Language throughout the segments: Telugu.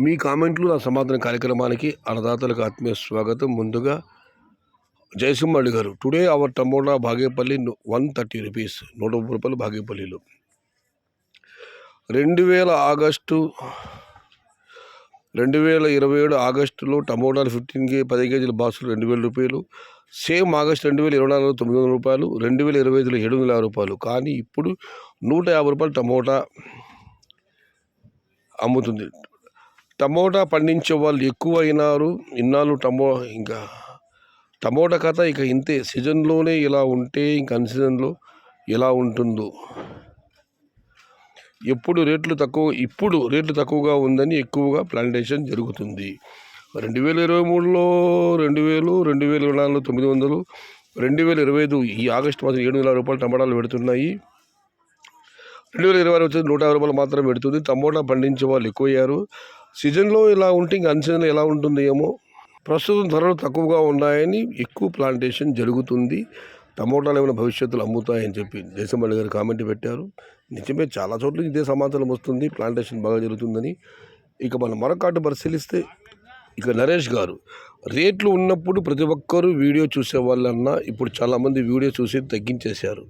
మీ కామెంట్లు నా సమాధాన కార్యక్రమానికి అన్నదాతలకు ఆత్మీయ స్వాగతం. ముందుగా జయసింహ గారు, today our tomato Bagepalli 130 rupees, 130 రూపాయలు బాగేపల్లిలో. 2027 ఆగస్టులో టమోటాలు 10 కేజీల బాక్సులు 2000 రూపాయలు. సేమ్ ఆగస్టు 2024 900 రూపాయలు, 2025లో 750 రూపాయలు. కానీ ఇప్పుడు 150 రూపాయలు టమోటా అమ్ముతుంది. టమోటా పండించే వాళ్ళు ఎక్కువ అయినారు. ఇన్నాళ్ళు టమోటా కథ ఇక ఇంతే. సీజన్లోనే ఇలా ఉంటే ఇంక అన్ సీజన్లో ఎలా ఉంటుందో. ఇప్పుడు రేట్లు తక్కువగా ఉందని ఎక్కువగా ప్లాంటేషన్ జరుగుతుంది. 2023లో 2000, 2024లో 900, 2025 ఈ ఆగస్టు మాత్రం 700 రూపాయలు టమాటాలు పెడుతున్నాయి. 2026 వచ్చేది 150 రూపాయలు మాత్రం పెడుతుంది. టమోటా పండించే వాళ్ళు ఎక్కువయ్యారు. సీజన్లో ఇలా ఉంటే ఇంక అన్ సీజన్లో ఎలా ఉంటుంది ఏమో. ప్రస్తుతం ధరలు తక్కువగా ఉన్నాయని ఎక్కువ ప్లాంటేషన్ జరుగుతుంది. టమోటాలు ఏమైనా భవిష్యత్తులో అమ్ముతాయని చెప్పి జయసింహ గారు కామెంట్ పెట్టారు. నిజమే, చాలా చోట్ల ఇదే సమాచారం వస్తుంది, ప్లాంటేషన్ బాగా జరుగుతుందని. ఇక మనం మరొకటి పరిశీలిస్తే, ఇక నరేష్ గారు, రేట్లు ఉన్నప్పుడు ప్రతి ఒక్కరూ వీడియో చూసేవాళ్ళన్నా ఇప్పుడు చాలామంది వీడియో చూసి తగ్గించేశారు.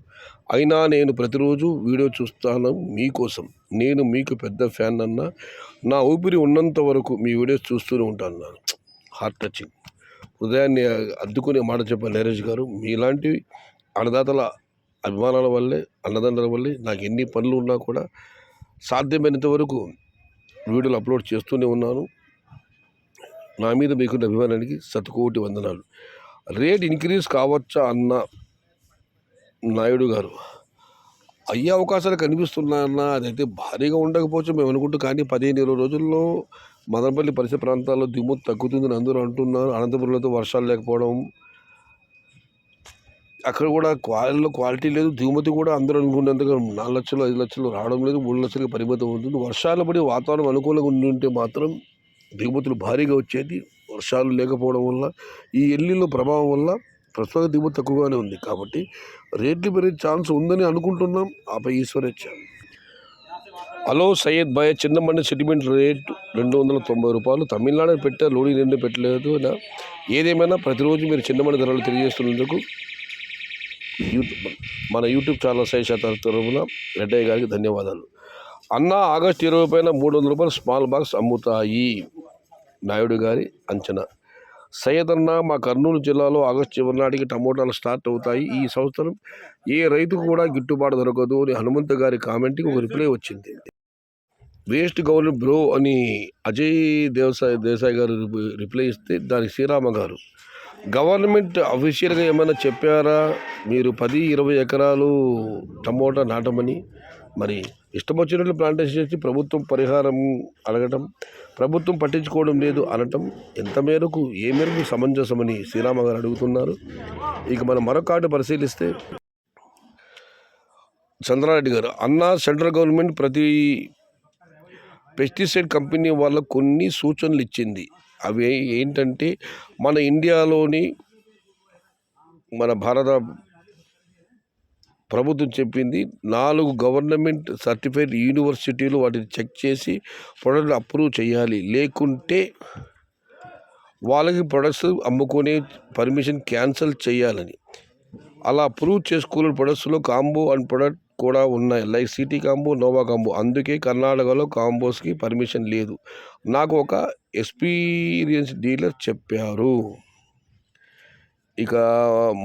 అయినా నేను ప్రతిరోజు వీడియో చూస్తాను మీకోసం. నేను మీకు పెద్ద ఫ్యాన్ అన్నా. నా ఊపిరి ఉన్నంత వరకు మీ వీడియోస్ చూస్తూనే ఉంటాను. హార్ట్ టచింగ్, హృదయాన్ని అద్దుకునే మాట చెప్పాను నరేష్ గారు. మీలాంటి అన్నదాతల అభిమానాల వల్లే, అన్నదండల వల్లే నాకు ఎన్ని పనులు ఉన్నా కూడా సాధ్యమైనంత వరకు వీడియోలు అప్లోడ్ చేస్తూనే ఉన్నాను. నా మీద మీకున్న అభిమానానికి శతకోటి వందనాలు. రేట్ ఇంక్రీజ్ కావచ్చా అన్న నాయుడు గారు, అయ్యే అవకాశాలు కనిపిస్తున్నాయన్న. అదైతే భారీగా ఉండకపోవచ్చు మేము అనుకుంటూ, కానీ 15-20 రోజుల్లో మదనపల్లి పరిసర ప్రాంతాల్లో దిగుమతి తగ్గుతుందని అందరూ అంటున్నారు. అనంతపురంలో వర్షాలు లేకపోవడం, అక్కడ కూడా క్వాలిటీ లేదు. దిగుమతి కూడా అందరూ అనుకున్నంతగా 4 లక్షలు 5 లక్షలు రావడం లేదు. 3 లక్షలకు పరిమితం అవుతుంది. వర్షాలు పడి వాతావరణం అనుకూలంగా ఉంటే మాత్రం దిగుమతులు భారీగా వచ్చేది. వర్షాలు లేకపోవడం వల్ల, ఈ ఎల్లిలో ప్రభావం వల్ల ప్రస్తుతం దిగుమతి తక్కువగానే ఉంది. కాబట్టి రేట్లు పెరిగే ఛాన్స్ ఉందని అనుకుంటున్నాం. ఆపై ఈశ్వరేచ్ఛ. హలో సయ్యద్ భాయ్, చిన్న మండి సెటిల్మెంట్ రేటు 290 రూపాయలు. తమిళనాడు పెట్టారు, లోడింగ్ రెండు పెట్టలేదు. ఏదేమైనా ప్రతిరోజు మీరు చిన్న మండి ధరలు తెలియజేస్తున్నందుకు మన యూట్యూబ్ ఛానల్ సైషా తరఫున రెడ్డయ్య గారికి ధన్యవాదాలు. అన్న, ఆగస్టు 20 పైన 300 రూపాయలు స్మాల్ బాక్స్ అమ్ముతాయి నాయుడు గారి అంచనా. సయ్యద్ అన్న, మా కర్నూలు జిల్లాలో ఆగస్టు చివరి నాటికి టమోటాలు స్టార్ట్ అవుతాయి. ఈ సంవత్సరం ఏ రైతుకు కూడా గిట్టుబాటు దొరకదు అని హనుమంత్ గారి కామెంట్కి ఒక రిప్లై వచ్చింది. వేస్ట్ గవర్నమెంట్ బ్రో అని అజయ్ దేశాయ్ గారు రిప్లై ఇస్తే, దానికి శ్రీరామ గారు, గవర్నమెంట్ అఫీషియల్గా ఏమైనా చెప్పారా మీరు 10-20 ఎకరాలు టమోటా నాటమని? మరి ఇష్టం వచ్చినట్లు ప్లాంటేషన్ చేసి ప్రభుత్వం పరిహారం అడగటం, ప్రభుత్వం పట్టించుకోవడం లేదు అనటం ఏ మేరకు సమంజసమని శ్రీరామ గారు అడుగుతున్నారు. ఇక మనం మరొకటి పరిశీలిస్తే, చంద్రారెడ్డి గారు, అన్న, సెంట్రల్ గవర్నమెంట్ ప్రతి పెస్టిసైడ్ కంపెనీ వాళ్ళకు కొన్ని సూచనలు ఇచ్చింది. అవి ఏంటంటే, మన ఇండియాలోని మన భారత ప్రభుత్వం చెప్పింది 4 గవర్నమెంట్ సర్టిఫైడ్ యూనివర్సిటీలు వాటిని చెక్ చేసి ప్రొడక్ట్ అప్రూవ్ చేయాలి. లేకుంటే వాళ్ళకి ప్రొడక్ట్స్ అమ్ముకునే పర్మిషన్ క్యాన్సిల్ చేయాలని. అలా అప్రూవ్ చేసుకోలేని ప్రొడక్ట్స్లో కాంబో అండ్ ప్రొడక్ట్ కూడా ఉన్నాయి, like City combo, Nova combo. అందుకే కర్ణాటకలో కాంబోస్కి పర్మిషన్ లేదు. నాకు ఒక ఎక్స్పీరియన్స్ డీలర్ చెప్పారు. ఇక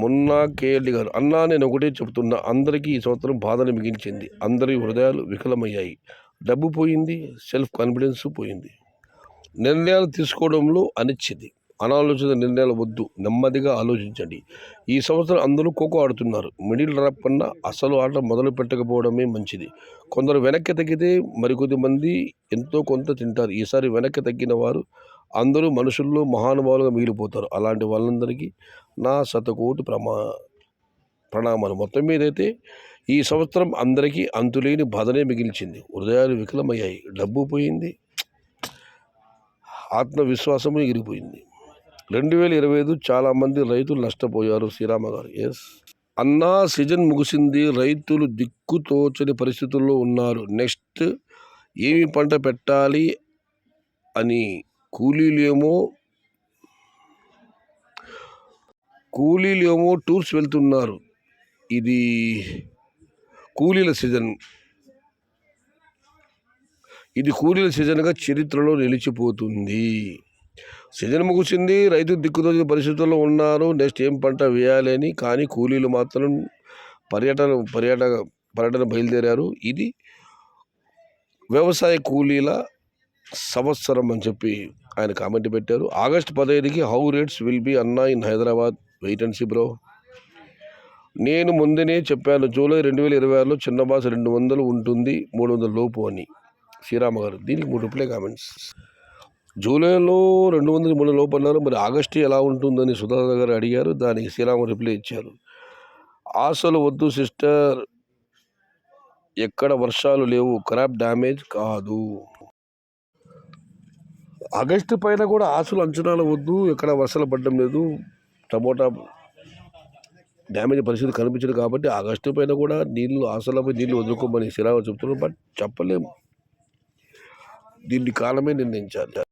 మొన్న కేఎల్డి గారు, అన్నా, నేను ఒకటే చెప్తున్నా, అందరికీ ఈ సంవత్సరం బాధను మిగిల్చింది. అందరి హృదయాలు వికలమయ్యాయి. డబ్బు పోయింది, సెల్ఫ్ కాన్ఫిడెన్స్ పోయింది. నిర్ణయాలు తీసుకోవడంలో అనిశ్చితి, అనాలోచిత నిర్ణయాలు వద్దు, నెమ్మదిగా ఆలోచించండి. ఈ సంవత్సరం అందరూ ఖోఖో ఆడుతున్నారు. మిడిల్ డ్రాప్ కన్నా అసలు ఆట మొదలు పెట్టకపోవడమే మంచిది. కొందరు వెనక్కి తగ్గితే మరికొద్ది మంది ఎంతో కొంత తింటారు. ఈసారి వెనక్కి తగ్గిన వారు అందరూ మనుషుల్లో మహానుభావులుగా మిగిలిపోతారు. అలాంటి వాళ్ళందరికీ నా శతకోటి ప్రణామాలు. మొత్తం మీదైతే ఈ సంవత్సరం అందరికీ అంతులేని బాధనే మిగిల్చింది. హృదయాలు వికలమయ్యాయి, డబ్బు పోయింది, ఆత్మవిశ్వాసము ఎగిరిపోయింది. 2025 చాలామంది రైతులు నష్టపోయారు. శ్రీరామ గారు, ఎస్ అన్నా, సీజన్ ముగిసింది, రైతులు దిక్కుతోచని పరిస్థితుల్లో ఉన్నారు. నెక్స్ట్ ఏమి పంట పెట్టాలి అని కూలీలేమో టూర్స్ వెళ్తున్నారు. ఇది కూలీల సీజన్గా చరిత్రలో నిలిచిపోతుంది. సీజన్ ముగిసింది, రైతు దిక్కుతోచని పరిస్థితుల్లో ఉన్నారు. నెక్స్ట్ ఏం పంట వేయాలి అని. కానీ కూలీలు మాత్రం పర్యటన బయలుదేరారు. ఇది వ్యవసాయ కూలీల సంవత్సరం అని చెప్పి ఆయన కామెంట్ పెట్టారు. ఆగస్టు 15కి హౌ రేట్స్ విల్ బి అన్నా in Hyderabad, wait and see bro. నేను ముందునే చెప్పాను, జూలై 2026లో చిన్న బాస్ 200 ఉంటుంది, 300 లోపు అని. శ్రీరామ గారు దీనికి 3 రిప్లై కామెంట్స్. జూలైలో 200, 300 లోపు అన్నారు. మరి ఆగస్టు ఎలా ఉంటుందని సుధాకర్ గారు అడిగారు. దానికి శ్రీరామ రిప్లై ఇచ్చారు. ఆశలు వద్దు సిస్టర్, ఎక్కడ వర్షాలు లేవు, క్రాప్ డ్యామేజ్ కాదు. ఆగస్టు పైన కూడా ఆశలు అంచనాలు వద్దు, ఎక్కడ వర్షాలు పడడం లేదు, టమోటా డ్యామేజ్ పరిస్థితి కనిపించదు. కాబట్టి ఆగస్టు పైన కూడా ఆశలపై నీళ్లు వదులుకోమని శ్రీరామ చెప్తున్నారు. బట్ చెప్పలేము, దీన్ని కాలమే నిర్ణయించాలి.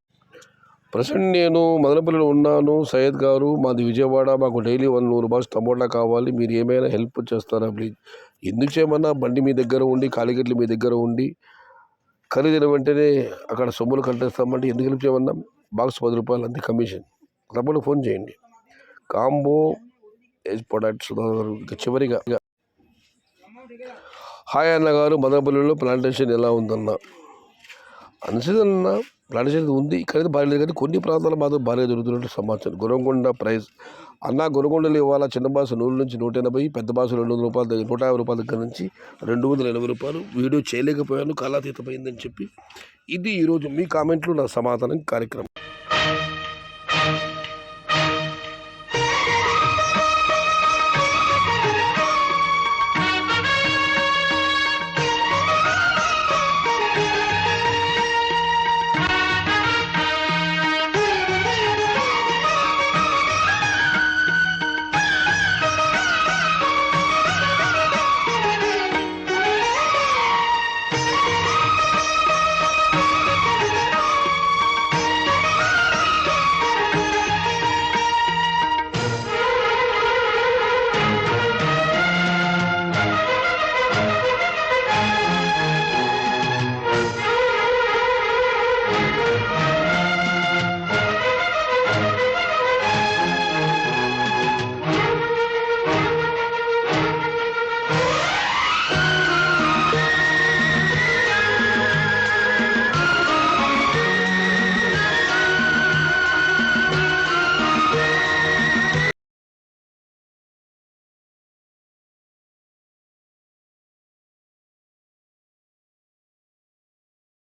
ప్రజెంట్ నేను మదనపల్లిలో ఉన్నాను. సయ్యద్ గారు, మాది విజయవాడ, మాకు డైలీ 100 బాక్స్ టమోటా కావాలి, మీరు ఏమైనా హెల్ప్ చేస్తారా ప్లీజ్? ఎందుకు చేయమన్నా, బండి మీ దగ్గర ఉండి, కాలిగట్లు మీ దగ్గర ఉండి, ఖరీదైన వెంటనే అక్కడ సొమ్ములు కట్టేస్తామంటే ఎందుకు హెల్ప్ చేయమన్నా? బాక్స్ 10 రూపాయలు అంతే కమిషన్. తప్పకుండా ఫోన్ చేయండి. Combo age products. ఇక చివరిగా హాయ్ అన్నగారు, మదనపల్లిలో ప్లాంటేషన్ ఎలా ఉందన్న? అన్న ప్లాంటేషన్ ఉంది, ఇక్కడైతే బాగాలేదు. కానీ కొన్ని ప్రాంతాలు మాత్రం బాగా దొరుకుతున్నట్టు సమాచారం. గురకొండ ప్రైస్ అన్న, గురకొండలు ఇవాళ చిన్న బాసు 100 నుంచి 180, పెద్ద బాసు 200 రూపాయల దగ్గర, 150 రూపాయల దగ్గర నుంచి 280 రూపాయలు. వీడియో చేయలేకపోయాను, కాలాతీతమైందని చెప్పి. ఇది ఈరోజు మీ కామెంట్లు నా సమాధానం కార్యక్రమం.